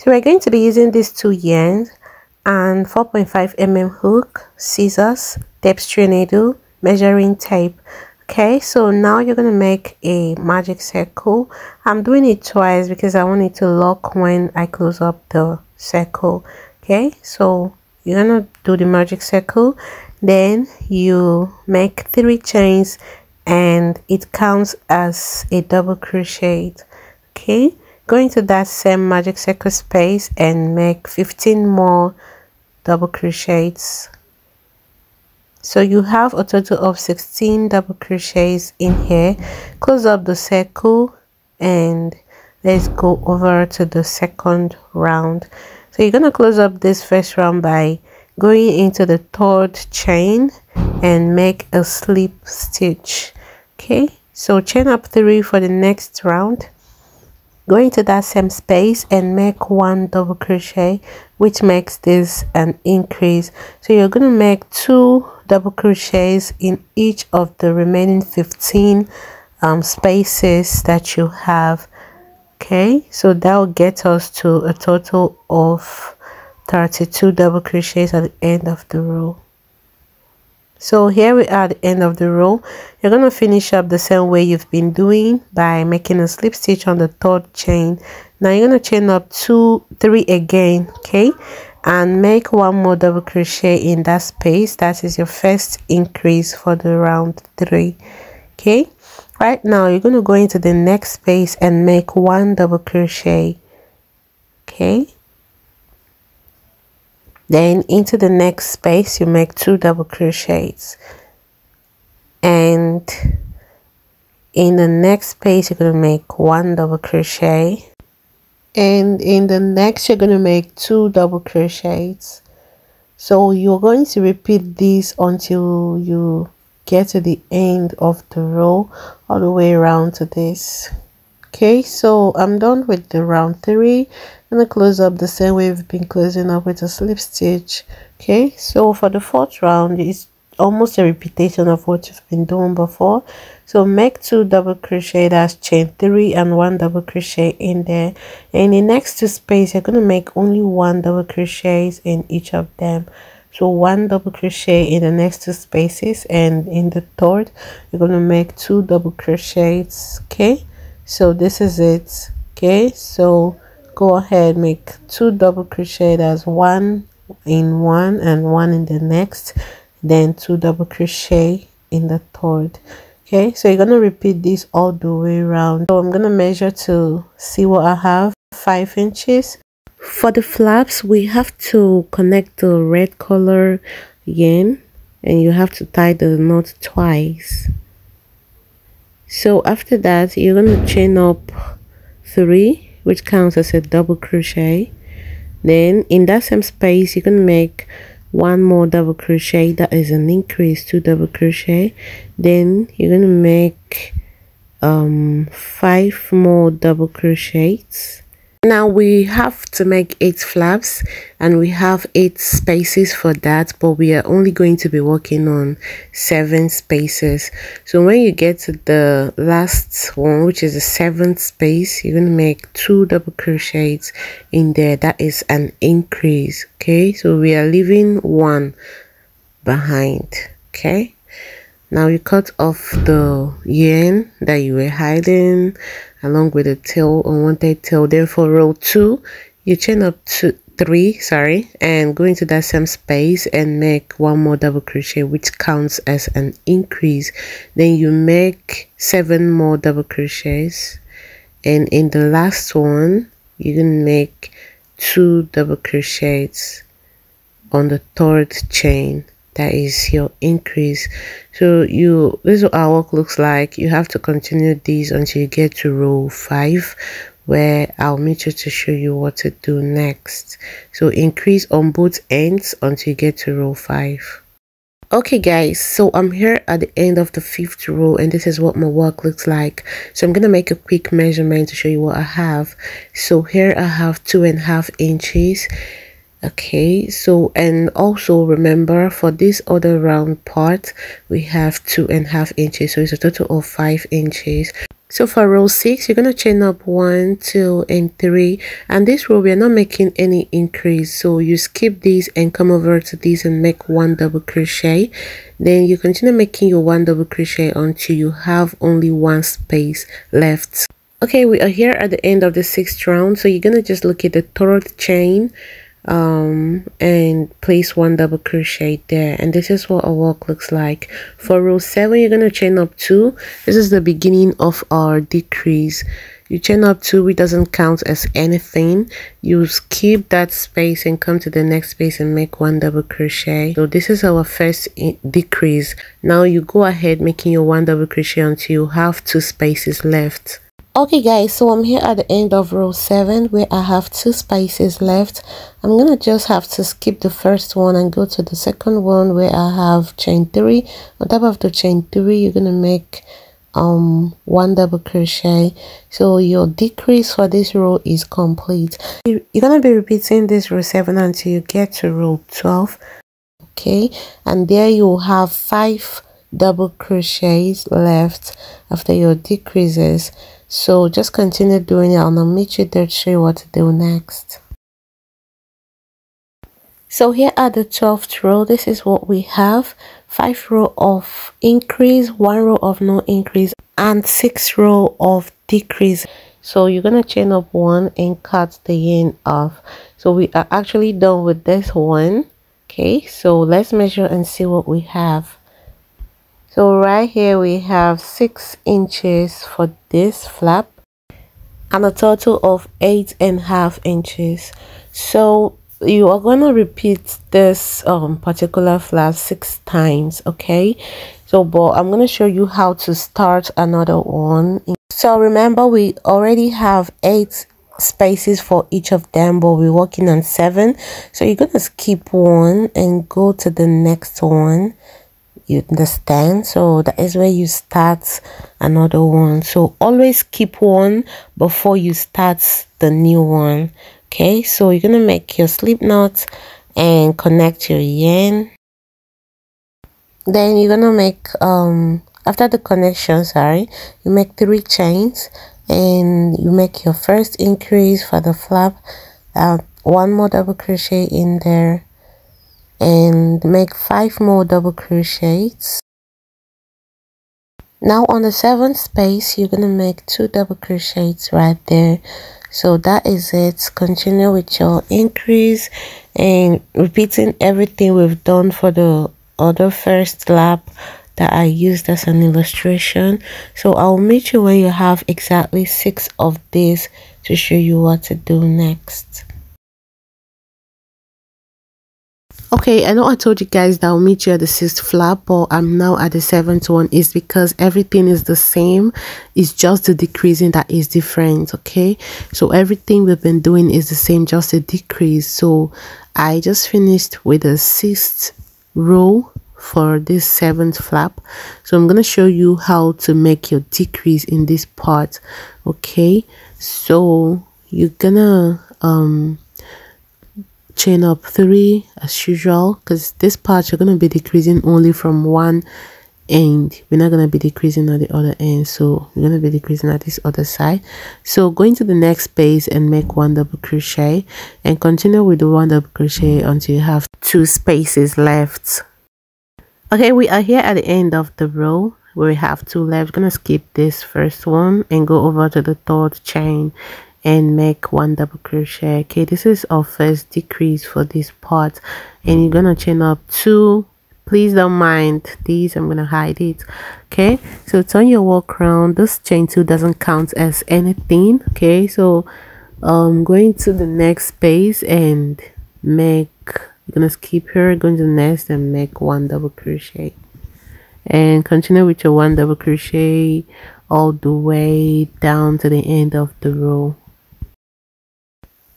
So we're going to be using these 2 yarns and 4.5 mm hook, scissors, tapestry needle, measuring tape. Okay, so now you're going to make a magic circle. I'm doing it twice because I want it to lock when I close up the circle. Okay, so you're going to do the magic circle, then you make 3 chains and it counts as a double crochet. Okay, go into that same magic circle space and make 15 more double crochets. So you have a total of 16 double crochets in here. Close up the circle and let's go over to the second round. So you're going to close up this first round by going into the 3rd chain and make a slip stitch. Okay, so chain up 3 for the next round. Go into that same space and make 1 double crochet, which makes this an increase. So you're going to make 2 double crochets in each of the remaining 15 spaces that you have. Okay, so that will get us to a total of 32 double crochets at the end of the row. So here we are at the end of the row. You're going to finish up the same way you've been doing by making a slip stitch on the 3rd chain. Now you're going to chain up 2, 3 again, okay, and make 1 more double crochet in that space. That is your first increase for the round 3. Okay, right now you're going to go into the next space and make 1 double crochet. Okay, then into the next space you make 2 double crochets, and in the next space you're going to make 1 double crochet, and in the next you're going to make 2 double crochets. So you're going to repeat this until you get to the end of the row, all the way around to this. Okay, so I'm done with the round 3. I'm going to close up the same way we've been closing up with a slip stitch. Okay, so for the 4th round, it's almost a repetition of what you've been doing before. So make 2 double crochet, that's chain 3 and 1 double crochet in there. And in the next 2 spaces, you're going to make only 1 double crochet in each of them. So 1 double crochet in the next 2 spaces, and in the 3rd, you're going to make 2 double crochets. Okay, so this is it. Okay, so go ahead, make 2 double crochet, that's 1 in one and 1 in the next, then 2 double crochet in the 3rd. Okay, so you're going to repeat this all the way around. So I'm going to measure to see what I have. 5 inches. For the flaps, we have to connect the red color yarn and you have to tie the knot twice. So after that, you're going to chain up 3, which counts as a double crochet. Then in that same space, you're going to make 1 more double crochet, that is an increase, 2 double crochet. Then you're going to make 5 more double crochets. Now we have to make 8 flaps and we have 8 spaces for that, but we are only going to be working on 7 spaces. So when you get to the last one, which is the 7th space, you're going to make 2 double crochets in there. That is an increase. Okay, so we are leaving 1 behind. Okay, now you cut off the yarn that you were hiding along with the tail, unwanted tail. Then for row 2, you chain up to 3, and go into that same space and make 1 more double crochet, which counts as an increase. Then you make 7 more double crochets, and in the last one you're gonna make 2 double crochets on the 3rd chain. That is your increase. So this is what our work looks like. You have to continue this until you get to row 5, where I'll meet you to show you what to do next. So increase on both ends until you get to row 5. Okay guys, so I'm here at the end of the 5th row and this is what my work looks like. So I'm gonna make a quick measurement to show you what I have. So here I have 2.5 inches. Okay, so and also remember, for this other round part we have 2.5 inches, so it's a total of 5 inches. So for row 6, you're going to chain up 1, 2 and 3, and this row we are not making any increase, so you skip this and come over to this and make 1 double crochet. Then you continue making your 1 double crochet until you have only 1 space left. Okay, we are here at the end of the 6th round, so you're going to just look at the 3rd chain and place 1 double crochet there, and this is what our work looks like. For row 7, you're going to chain up 2. This is the beginning of our decrease. You chain up 2, which doesn't count as anything. You skip that space and come to the next space and make 1 double crochet. So this is our first decrease. Now you go ahead making your 1 double crochet until you have 2 spaces left. Okay guys, so I'm here at the end of row 7 where I have 2 spaces left. I'm gonna just have to skip the first one and go to the second one where I have chain 3. On top of the chain 3, you're gonna make 1 double crochet. So your decrease for this row is complete. You're gonna be repeating this row 7 until you get to row 12. Okay, and there you'll have 5 double crochets left after your decreases. So just continue doing it and I'll meet you there to show you what to do next. So here at the 12th row, this is what we have: 5 row of increase, 1 row of no increase, and 6 row of decrease. So you're gonna chain up 1 and cut the yarn off. So we are actually done with this one. Okay, so let's measure and see what we have. So right here we have 6 inches for this flap and a total of 8.5 inches. So you are going to repeat this particular flap 6 times. Okay, so but I'm going to show you how to start another one. So remember, we already have 8 spaces for each of them, but we're working on 7. So you're going to skip 1 and go to the next one. You understand? So that is where you start another one. So always keep 1 before you start the new one. Okay, so you're gonna make your slip knot and connect your yarn. Then you're gonna make after the connection, you make 3 chains and you make your first increase for the flap, 1 more double crochet in there, and make 5 more double crochets. Now on the 7th space, you're gonna make 2 double crochets right there. So that is it. Continue with your increase and repeating everything we've done for the other first flap that I used as an illustration. So I'll meet you when you have exactly 6 of these to show you what to do next. Okay, I know I told you guys that I'll meet you at the 6th flap, but I'm now at the 7th one. Is because everything is the same. It's just the decreasing that is different. Okay, so everything we've been doing is the same, just a decrease. So I just finished with the 6th row for this 7th flap. So I'm gonna show you how to make your decrease in this part. Okay, so you're gonna chain up 3 as usual, because this part you're going to be decreasing only from one end. We're not going to be decreasing at the other end, so we're going to be decreasing at this other side. So going to the next space and make 1 double crochet and continue with the 1 double crochet until you have 2 spaces left. Okay, we are here at the end of the row where we have 2 left. We're going to skip this first one and go over to the 3rd chain and make 1 double crochet. Okay, this is our first decrease for this part, and you're gonna chain up 2. Please don't mind these, I'm gonna hide it. Okay, so turn your work around. This chain 2 doesn't count as anything. Okay, so going to the next space and make, you're gonna skip here, going to the next and make 1 double crochet and continue with your 1 double crochet all the way down to the end of the row.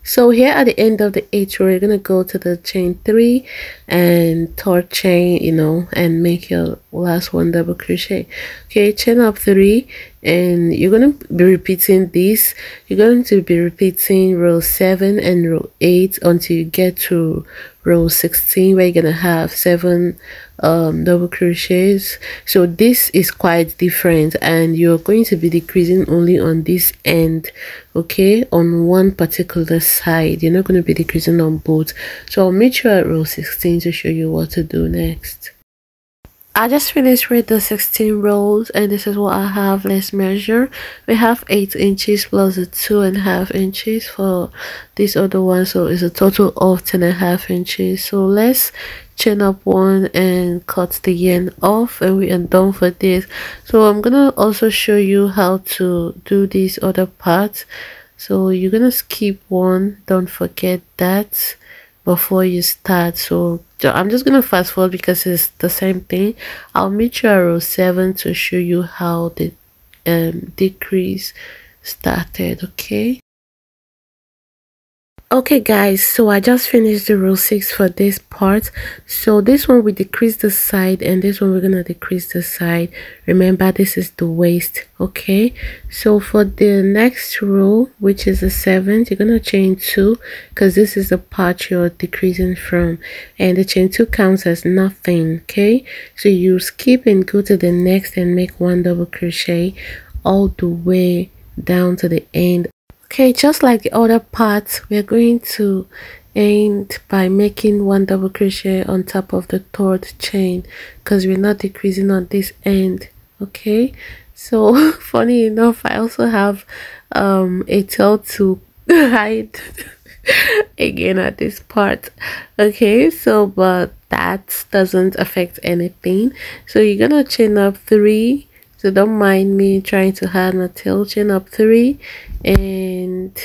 So here at the end of the 8th row, you're gonna go to the chain 3 and 3rd chain, and make your last 1 double crochet. Okay, chain up 3 and you're going to be repeating this. You're going to be repeating row 7 and row 8 until you get to row 16, where you're going to have 7 double crochets. So this is quite different, and you're going to be decreasing only on this end, okay, on one particular side. You're not going to be decreasing on both. So I'll meet you at row 16 to show you what to do next. I just finished with the 16 rows, and this is what I have. Let's measure. We have 8 inches plus the 2.5 inches for this other one, so it's a total of 10.5 inches. So let's chain up one and cut the yarn off, and we are done for this. So I'm gonna also show you how to do this other part. So you're gonna skip one, don't forget that, before you start. So I'm just gonna fast forward because it's the same thing. I'll meet you at row 7 to show you how the decrease started. Okay guys, so I just finished the row 6 for this part. So this one we decrease the side, and this one we're gonna decrease the side. Remember, this is the waist. Okay, so for the next row, which is the 7th, you're gonna chain 2, because this is the part you're decreasing from, and the chain 2 counts as nothing. Okay, so you skip and go to the next and make 1 double crochet all the way down to the end. Okay, just like the other part, we're going to end by making 1 double crochet on top of the 3rd chain, because we're not decreasing on this end. Okay, so funny enough, I also have a tail to hide again at this part. Okay, so but that doesn't affect anything. So you're gonna chain up 3. So don't mind me trying to hide my tail. Chain up 3 and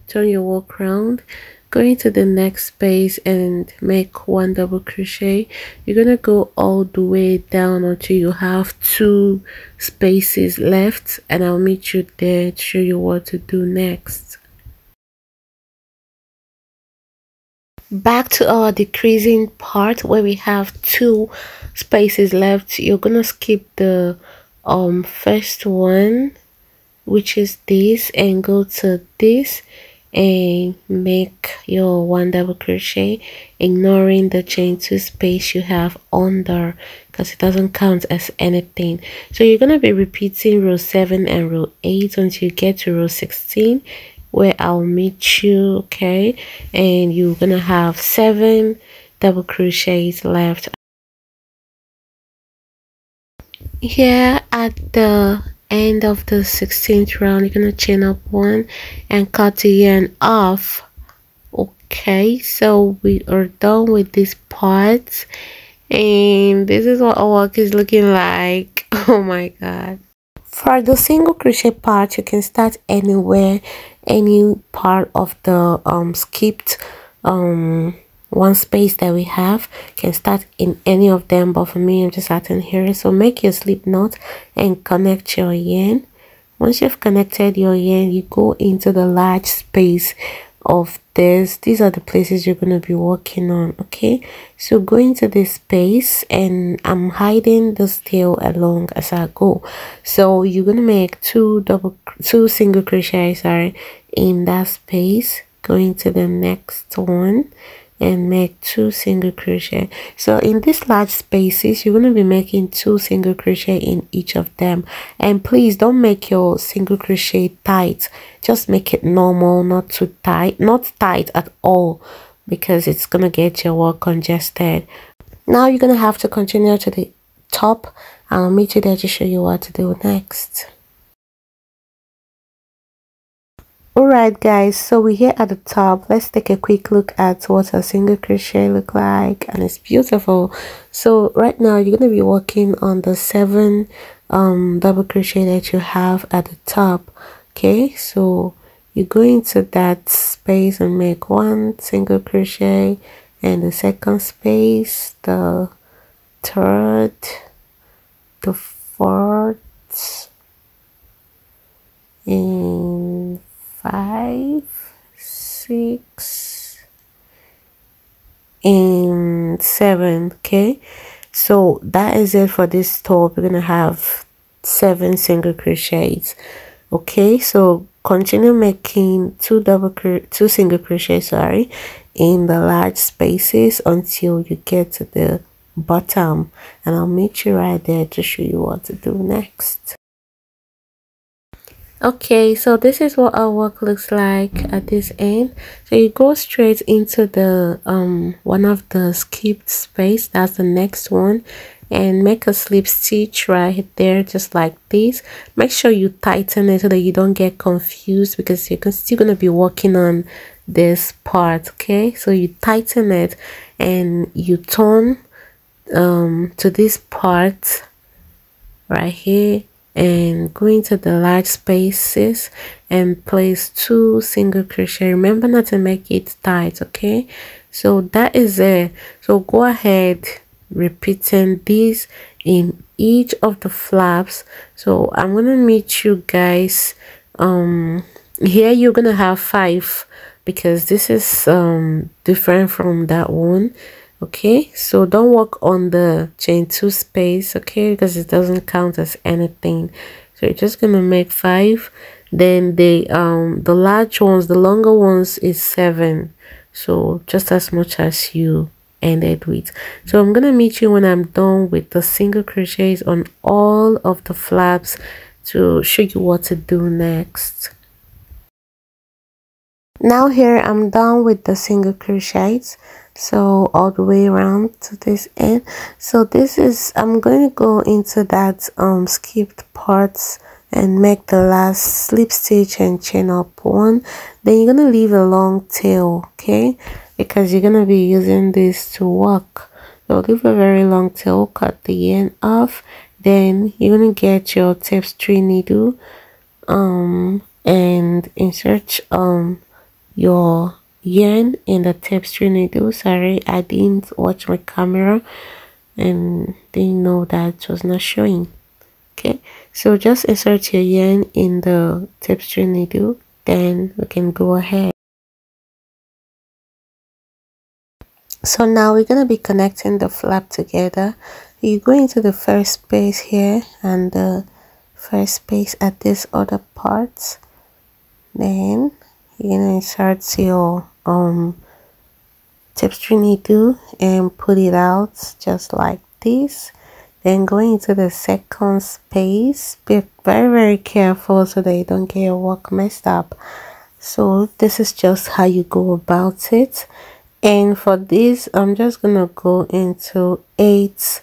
turn your work around, going to the next space and make 1 double crochet. You're gonna go all the way down until you have 2 spaces left, and I'll meet you there to show you what to do next. Back to our decreasing part where we have 2 spaces left. You're gonna skip the first one, which is this, and go to this and make your 1 double crochet, ignoring the chain 2 space you have under, because it doesn't count as anything. So you're gonna be repeating row 7 and row 8 until you get to row 16, where I'll meet you. Okay, and you're gonna have 7 double crochets left. Here at the end of the 16th round, you're gonna chain up 1 and cut the yarn off. Okay, so we are done with this part, and this is what our work is looking like. Oh my god. For the single crochet part, you can start anywhere, any part of the skipped one space that we have. You can start in any of them, but for me, I'm just starting here. So make your slip knot and connect your yarn. Once you've connected your yarn, you go into the large space of this. These are the places you're going to be working on. Okay, so go into this space, and I'm hiding the tail along as I go. So you're going to make 2 single crochet, sorry, in that space. Going to the next one and make 2 single crochet. So in these large spaces, you're going to be making 2 single crochet in each of them. And please don't make your single crochet tight, just make it normal, not too tight, not tight at all, because it's gonna get your work congested. Now you're gonna have to continue to the top. I'll meet you there to show you what to do next. Alright guys, so we're here at the top. Let's take a quick look at what a single crochet look like, and it's beautiful. So right now you're going to be working on the 7 double crochet that you have at the top. Okay, so you go into that space and make 1 single crochet, and the second space, the 3rd, the 4th, and 5, 6 and 7. Okay, so that is it for this top. We're gonna have 7 single crochets. Okay, so continue making 2 single crochets, sorry, in the large spaces until you get to the bottom, and I'll meet you right there to show you what to do next. Okay, so this is what our work looks like at this end. So you go straight into the one of the skipped space, that's the next one, and make a slip stitch right there, just like this. Make sure you tighten it so that you don't get confused, because you're still going to be working on this part. Okay, so you tighten it and you turn to this part right here and go into the large spaces and place 2 single crochet. Remember not to make it tight. Okay, so that is it. So go ahead repeating this in each of the flaps. So I'm gonna meet you guys here. You're gonna have 5 because this is different from that one. Okay, so don't work on the chain 2 space, okay, because it doesn't count as anything. So you're just gonna make 5. Then the large ones, the longer ones, is 7, so just as much as you ended with. So I'm gonna meet you when I'm done with the single crochets on all of the flaps to show you what to do next. Now here I'm done with the single crochets, so all the way around to this end. So this is, I'm going to go into that skipped parts and make the last slip stitch and chain up 1. Then you're going to leave a long tail, okay, because you're going to be using this to work. So leave a very long tail, cut the end off. Then you're going to get your tapestry needle and insert your yarn in the tapestry needle. Sorry, I didn't watch my camera and didn't know that it was not showing. Okay, so just insert your yarn in the tapestry needle, then we can go ahead. So now we're going to be connecting the flap together. You go into the first space here and the first space at this other part, then you're gonna insert your tapestry needle and put it out just like this. Then go into the second space. Be very careful so that you don't get your work messed up. So this is just how you go about it. And for this, I'm just gonna go into 8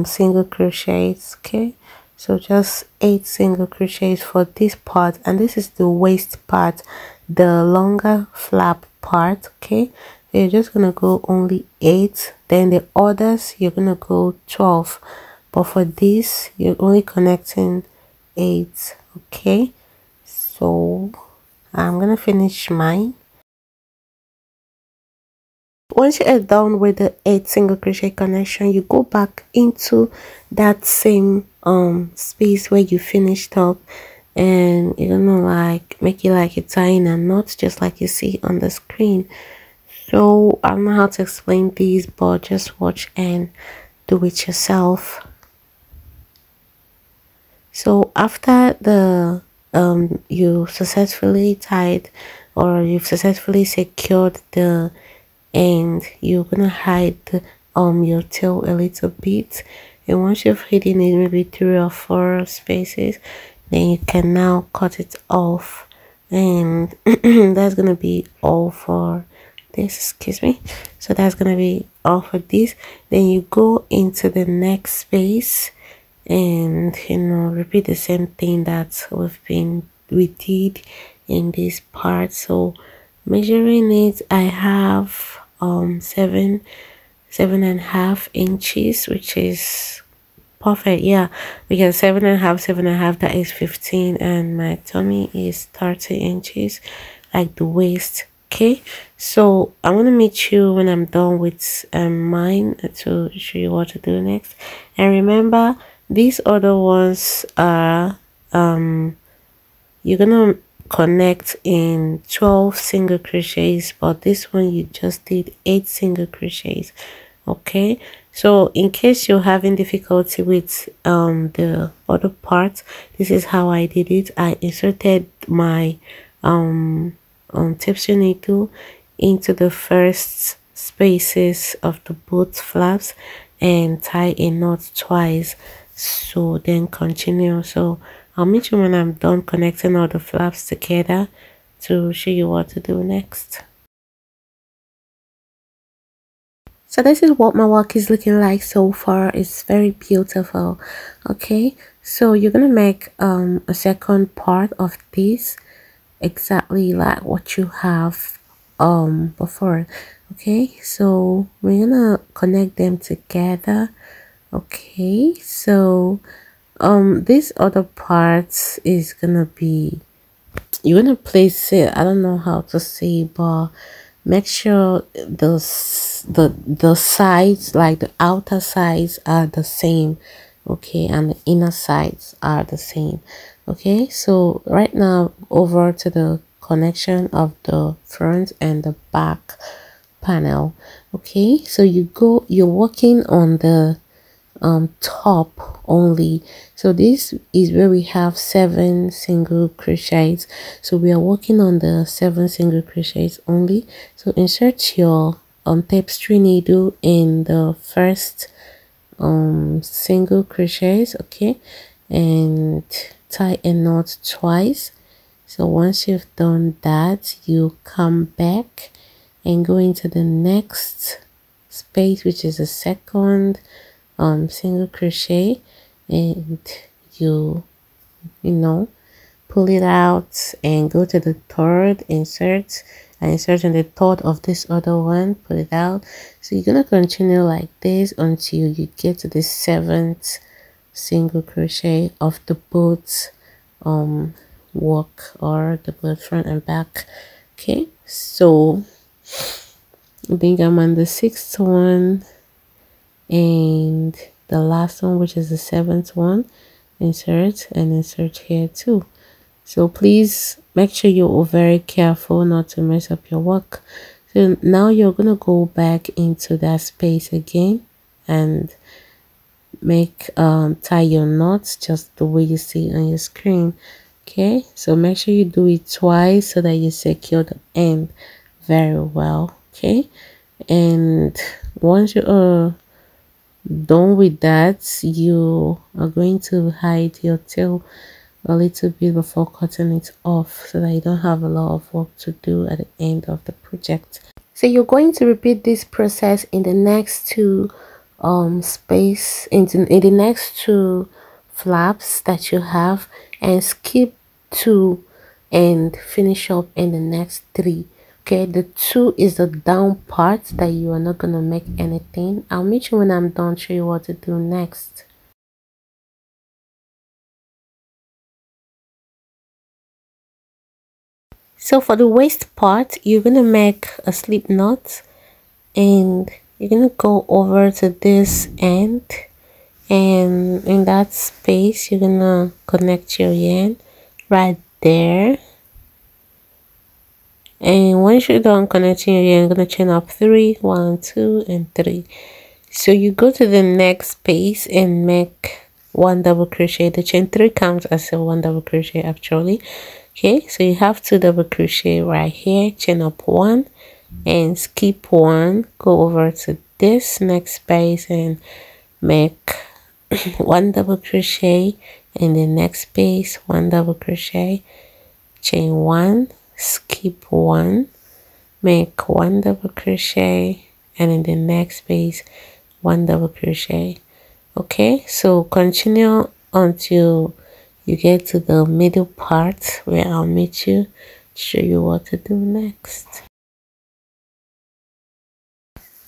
single crochets. Okay, so just 8 single crochets for this part, and this is the waist part, the longer flap part. Okay, so you're just gonna go only 8, then the others you're gonna go 12, but for this you're only connecting 8. Okay, so I'm gonna finish mine. Once you are done with the 8 single crochet connection, you go back into that same space where you finished up, and you're gonna like make it like a tying a knot, just like you see on the screen. So I don't know how to explain these, but just watch and do it yourself. So after the you successfully tied, or you've successfully secured the end, you're gonna hide your tail a little bit, and once you've hidden it maybe 3 or 4 spaces, then you can now cut it off, and that's gonna be all for this, excuse me. So that's gonna be all for this. Then you go into the next space and repeat the same thing that we did in this part. So measuring it, I have 7.5 inches, which is perfect. Yeah, because 7.5, that is 15, and my tummy is 30 inches, like the waist. Okay, so I'm gonna meet you when I'm done with mine to show you what to do next. And remember, these other ones are you're gonna connect in 12 single crochets, but this one you just did 8 single crochets. Okay, so in case you're having difficulty with the other part, this is how I did it. I inserted my tapestry needle into the first spaces of the both flaps and tie a knot twice, so then continue. So I'll meet you when I'm done connecting all the flaps together to show you what to do next. So this is what my work is looking like so far. It's very beautiful. Okay, so you're gonna make a second part of this exactly like what you have before. Okay, so we're gonna connect them together. Okay, so this other part is gonna be, you're gonna place it, I don't know how to say, but make sure the sides, like the outer sides, are the same. Okay, and the inner sides are the same. Okay, so right now over to the connection of the front and the back panel. Okay, so you're working on the top only. So this is where we have 7 single crochets, so we are working on the 7 single crochets only. So insert your tapestry needle in the first single crochets, okay, and tie a knot twice. So once you've done that, you come back and go into the next space, which is the second single crochet, and you know, pull it out and go to the third, insert in the third of this other one, pull it out. So you're gonna continue like this until you get to the 7th single crochet of the both work, or the both front and back. Okay, so I think I'm on the 6th one, and the last one, which is the 7th one. Insert and insert here too. So please make sure you're very careful not to mess up your work. So now you're gonna go back into that space again and make tie your knots just the way you see on your screen. Okay, so make sure you do it twice so that you secure the end very well. Okay, and once you are done with that, you are going to hide your tail a little bit before cutting it off, so that you don't have a lot of work to do at the end of the project. So you're going to repeat this process in the next two in the next two flaps that you have, and skip 2 and finish up in the next 3. Okay, the 2 is the down part that you are not gonna make anything. I'll meet you when I'm done, show you what to do next. So for the waist part, you're gonna make a slip knot, and you're gonna go over to this end, and in that space you're gonna connect your yarn right there. And once you're done connecting your yarn, you're gonna chain up 3, 1, 2 and 3. So you go to the next space and make 1 double crochet. The chain 3 counts as a 1 double crochet actually. Okay, so you have 2 double crochet right here, chain up 1 and skip 1, go over to this next space and make 1 double crochet in the next space, 1 double crochet, chain 1, skip 1, make 1 double crochet, and in the next space 1 double crochet. Okay, so continue until you get to the middle part, where I'll meet you to show you what to do next.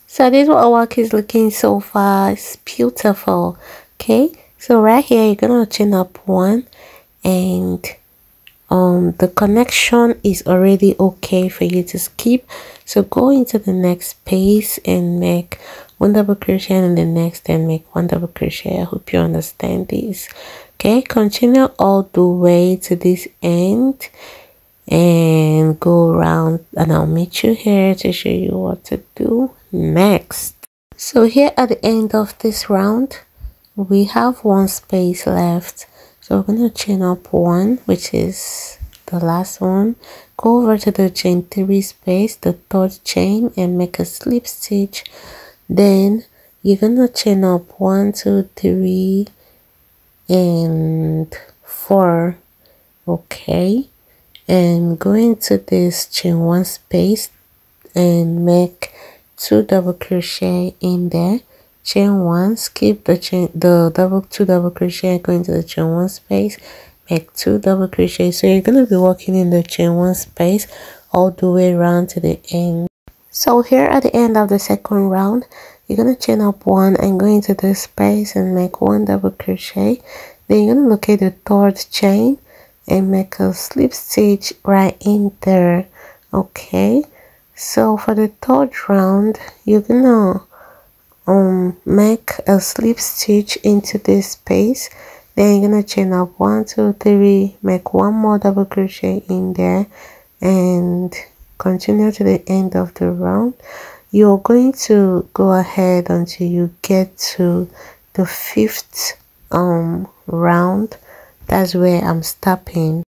So this is what our work is looking so far. It's beautiful. Okay, so right here you're gonna chain up 1, and the connection is already okay for you to skip. So go into the next space and make 1 double crochet, and the next and make 1 double crochet. I hope you understand this. Okay, continue all the way to this end and go around, and I'll meet you here to show you what to do next. So here at the end of this round, we have one space left. So we're going to chain up one, which is the last one. Go over to the chain 3 space, the third chain, and make a slip stitch. Then you're going to chain up 1, 2, 3, and 4. Okay, and go into this chain 1 space and make 2 double crochet in there, chain 1, skip the two double crochet, go into the chain 1 space, make 2 double crochet. So you're going to be working in the chain 1 space all the way around to the end. So here at the end of the second round, you're going to chain up 1 and go into the space and make 1 double crochet. Then you're going to locate the third chain and make a slip stitch right in there. Okay, so for the third round, you're gonna make a slip stitch into this space. Then you're gonna chain up 1, 2, 3, make 1 more double crochet in there, and continue to the end of the round. You're going to go ahead until you get to the 5th round. That's where I'm stopping.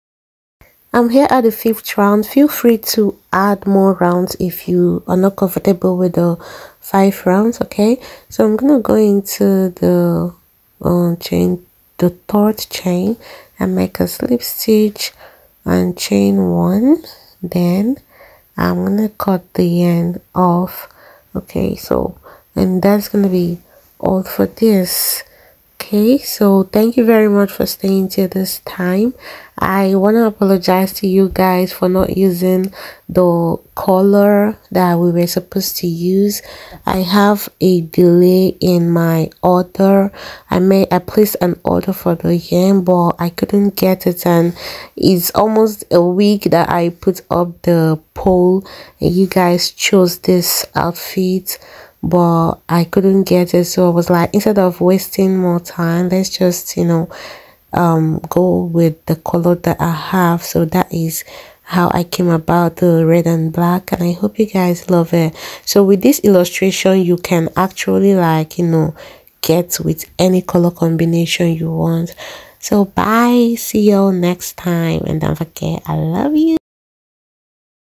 I'm here at the 5th round. Feel free to add more rounds if you are not comfortable with the 5 rounds. Okay, so I'm gonna go into the chain, the third chain, and make a slip stitch and chain 1. Then I'm gonna cut the end off. Okay, so and that's gonna be all for this. Okay, so thank you very much for staying till this time. I want to apologize to you guys for not using the color that we were supposed to use. I have a delay in my order. I placed an order for the yarn, but I couldn't get it, and it's almost a week that I put up the poll and you guys chose this outfit, but I couldn't get it. So I was like, instead of wasting more time, let's just go with the color that I have. So that is how I came about the red and black, and I hope you guys love it. So with this illustration, you can actually get with any color combination you want. So bye, see you all next time, and don't forget, I love you.